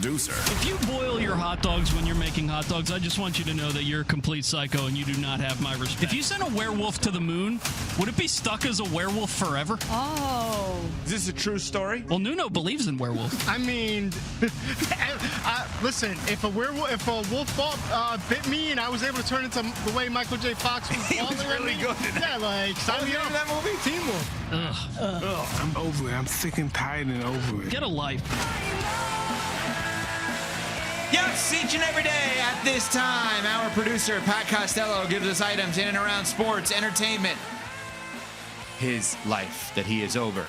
producer. If you boil your hot dogs when you're making hot dogs, I just want you to know that you're a complete psycho and you do not have my respect. If you sent a werewolf to the moon, would it be stuck as a werewolf forever? Oh. Is this a true story? Well, Nuno believes in werewolves. I mean, listen, if a wolf bit me and I was able to turn into the way Michael J. Fox was balling at really me, good at that. yeah, like, sign me up. That movie? Teen Wolf. I'm over it. I'm sick and tired and over it. Get a life. Yes, each and every day at this time, our producer, Pat Costello, gives us items in and around sports, entertainment. His life that he is over.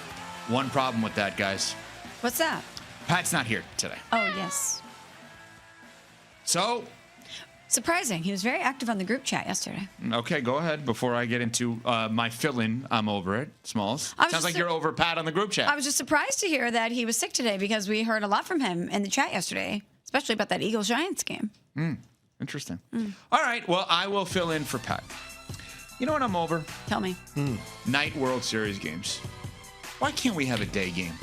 One problem with that, guys. What's that? Pat's not here today. Oh, yes. So, Surprising. He was very active on the group chat yesterday. okay, go ahead. Before I get into my fill-in, I'm over it. Smalls. Sounds like you're over Pat on the group chat. I was just surprised to hear that he was sick today because we heard a lot from him in the chat yesterday, especially about that Eagles-Giants game. Interesting. All right, well, I will fill in for Pat. You know what I'm over? Tell me. Night World Series games. Why can't we have a day game?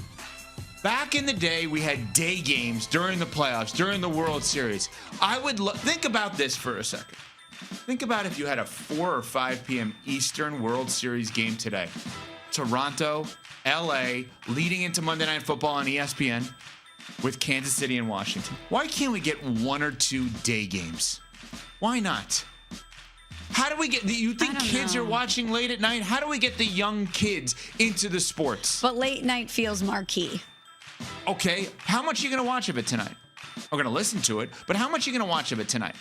Back in the day, we had day games during the playoffs, during the World Series. I would think about this for a second. Think about if you had a 4 or 5 p.m. Eastern World Series game today. Toronto, LA, leading into Monday Night Football on ESPN with Kansas City and Washington. Why can't we get 1 or 2 day games? Why not? How do we get, you think kids are watching late at night? How do we get the young kids into the sports? But late night feels marquee. Okay, how much are you going to watch of it tonight? I'm going to listen to it, but how much are you going to watch of it tonight?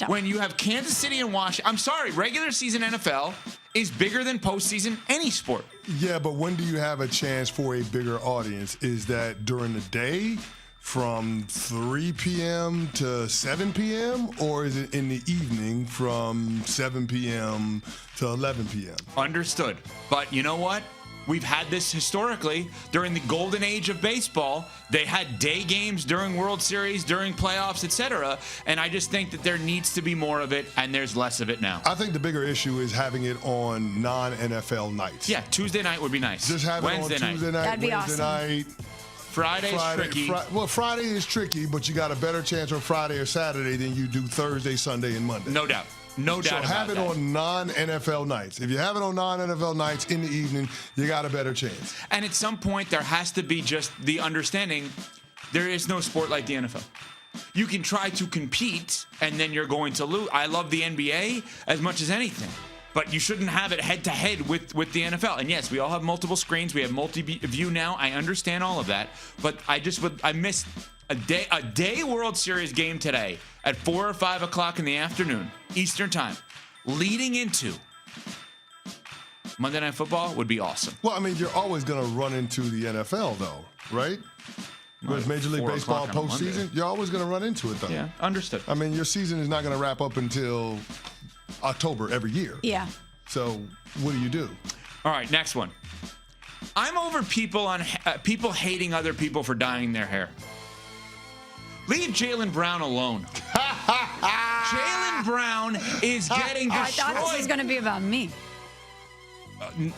When you have Kansas City and Washington, I'm sorry, regular season NFL is bigger than postseason any sport. Yeah, but when do you have a chance for a bigger audience? Is that during the day from 3 p.m. to 7 p.m., or is it in the evening from 7 p.m. to 11 p.m.? Understood. But you know what? We've had this historically during the golden age of baseball. They had day games during World Series, during playoffs, etc. And I just think that there needs to be more of it, and there's less of it now. I think the bigger issue is having it on non-NFL nights. Yeah, Tuesday night would be nice. Just have Wednesday it on Tuesday night, That'd be Wednesday awesome. night. Friday's tricky. Friday is tricky, but you got a better chance on Friday or Saturday than you do Thursday, Sunday, and Monday. No doubt. No doubt about that. So have it on non-NFL nights. If you have it on non-NFL nights in the evening, you got a better chance. And at some point, there has to be just the understanding there is no sport like the NFL. You can try to compete, and then you're going to lose. I love the NBA as much as anything, but you shouldn't have it head-to-head with the NFL. And yes, we all have multiple screens. We have multi-view now. I understand all of that, but I missed a day World Series game today at 4 or 5 o'clock in the afternoon, Eastern time, leading into Monday Night Football would be awesome. Well, I mean, you're always going to run into the NFL, though, right? With Major League 4 Baseball o'clock on a postseason, Monday. you're always going to run into it, though. Yeah, understood. I mean, your season is not going to wrap up until October every year. Yeah. So what do? All right, next one. I'm over people hating other people for dyeing their hair. Leave Jaylen Brown alone. Jaylen Brown is getting destroyed. I thought this was going to be about me.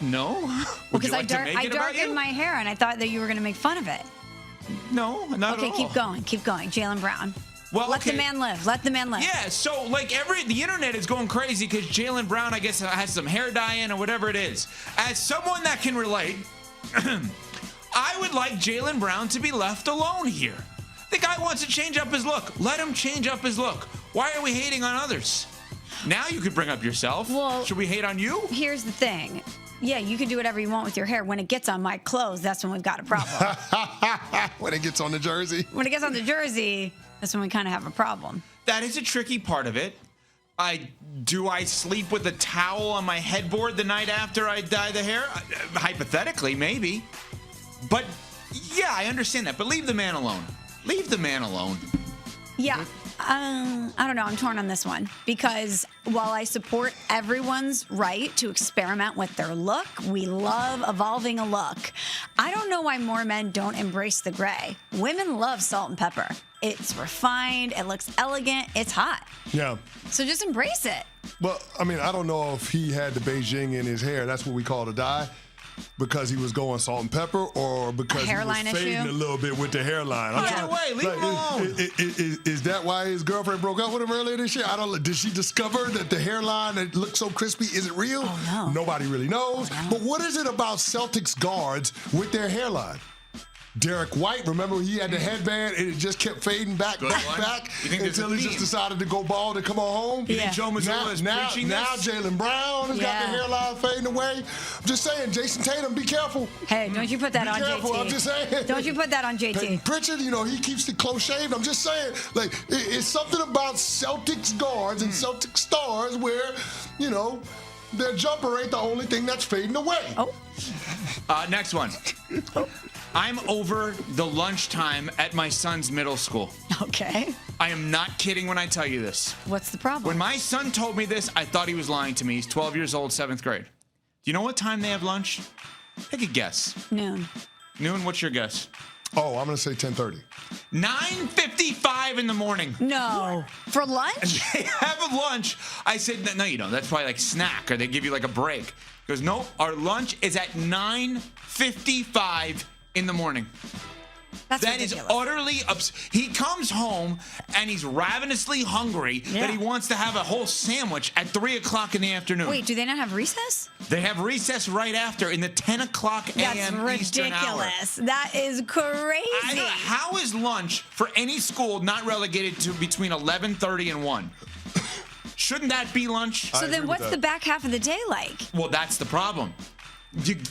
No? Because I darkened my hair, and I thought that you were going to make fun of it. No, not at all. Okay, keep going. Jaylen Brown. Well, Let the man live. Yeah, so like the internet is going crazy because Jaylen Brown, I guess, has some hair dye in or whatever it is. As someone that can relate, I would like Jaylen Brown to be left alone here. The guy wants to change up his look. Let him change up his look. Why are we hating on others? Now you could bring up yourself. Well, should we hate on you? Here's the thing. Yeah, you can do whatever you want with your hair. When it gets on my clothes, that's when we've got a problem. When it gets on the jersey? When it gets on the jersey, that's when we kind of have a problem. That is a tricky part of it. Do I sleep with a towel on my headboard the night after I dye the hair? Hypothetically, maybe. But yeah, I understand that. But leave the man alone. Leave the man alone. Yeah. I don't know. I'm torn on this one because while I support everyone's right to experiment with their look, we love evolving a look. I don't know why more men don't embrace the gray. Women love salt and pepper. It's refined. It looks elegant. It's hot. Yeah. So just embrace it. Well, I mean, I don't know if he had the Beijing in his hair. That's what we call the dye. because he was going salt and pepper, or because he was hairline fading issue? a little bit with the hairline? Either way, leave him alone. Is that why his girlfriend broke up with him earlier this year? I don't. Did she discover that the hairline that looked so crispy isn't real? Oh, no. Nobody really knows. Oh, no. But what is it about Celtics guards with their hairline? Derek White, remember he had the headband and it just kept fading back You think there's until a he just theme? decided to go bald and come on home. You think Joe Mazzulla is preaching now this? Jaylen Brown has got the hairline fading away. I'm just saying, Jason Tatum, be careful. Hey, don't you put that on Careful, JT. I'm just saying. Don't you put that on JT. Peyton Pritchard, he keeps it close shaved. I'm just saying, like, it's something about Celtics guards and Celtics stars where, their jumper ain't the only thing that's fading away. Oh. Next one. I'm over the lunchtime at my son's middle school. Okay. I am not kidding when I tell you this. What's the problem? When my son told me this, I thought he was lying to me. He's 12 years old, 7th grade. Do you know what time they have lunch? Take a guess. Noon. Noon, what's your guess? Oh, I'm going to say 10:30. 9:55 in the morning. No. For lunch? They have a lunch. I said, no, you don't. That's probably like snack, or they give you like a break. He goes, no, our lunch is at 9:55 in the morning. That's That is ridiculous. utterly He comes home and he's ravenously hungry that he wants to have a whole sandwich at 3 o'clock in the afternoon. Wait, do they not have recess? They have recess right after in the 10 o'clock a.m. That's Eastern hour. ridiculous. That is crazy. I don't know, how is lunch for any school not relegated to between 11:30 and 1? Shouldn't that be lunch? So then what's the back half of the day like? Well, that's the problem.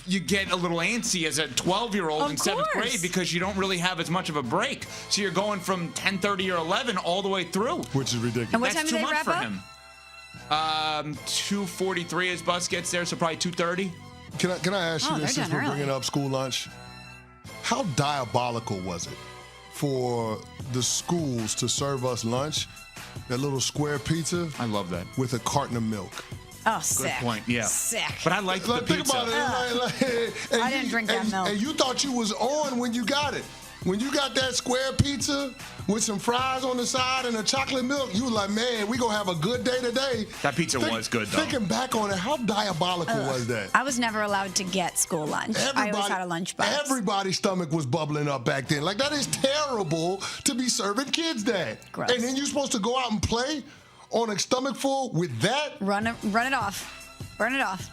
You get a little antsy as a 12-year-old Of in 7th course. grade because you don't really have as much of a break. So you're going from 10:30 or 11 all the way through. Which is ridiculous. And what That's time do too they much wrap for up? him. 2:43 his bus gets there, so probably 2:30. Can I ask you Oh, this they're since done we're early. bringing up school lunch? How diabolical was it for the schools to serve us lunch, that little square pizza I love that. with a carton of milk? Oh, sick. point, yeah. Sick. But I like the Like, think pizza. about it. And I didn't drink that milk. And you thought you was on when you got it. When you got that square pizza with some fries on the side and a chocolate milk, you were like, man, we gonna have a good day today. That pizza was good, though. Thinking back on it, how diabolical was that? I was never allowed to get school lunch. I always had a lunchbox. Everybody's stomach was bubbling up back then. Like, that is terrible to be serving kids that. Gross. And then you're supposed to go out and play on a stomach full with that? Run it off. Burn it off.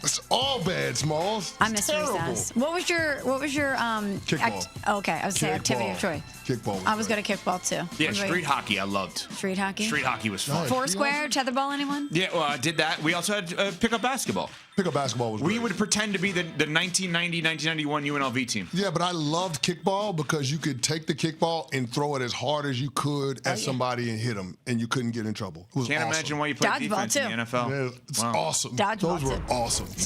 It's all bad, Smalls. I It's miss terrible. recess. What was your Kickball. okay, I was saying activity of choice. Kickball. I was good at kickball too. Yeah, What about street you? hockey I loved. Street hockey. Street hockey was fun. Nice. Foursquare, tetherball, anyone? Yeah, well, I did that. We also had pickup basketball. Pickup basketball was We great. would pretend to be the 1990-1991 UNLV team. Yeah, but I loved kickball because you could take the kickball and throw it as hard as you could at somebody and hit them, and you couldn't get in trouble. It was Can't awesome. imagine why you played Dodgeball, defense in too. the NFL. Yeah, it's Wow. awesome. Dodgeball, Those were too. awesome.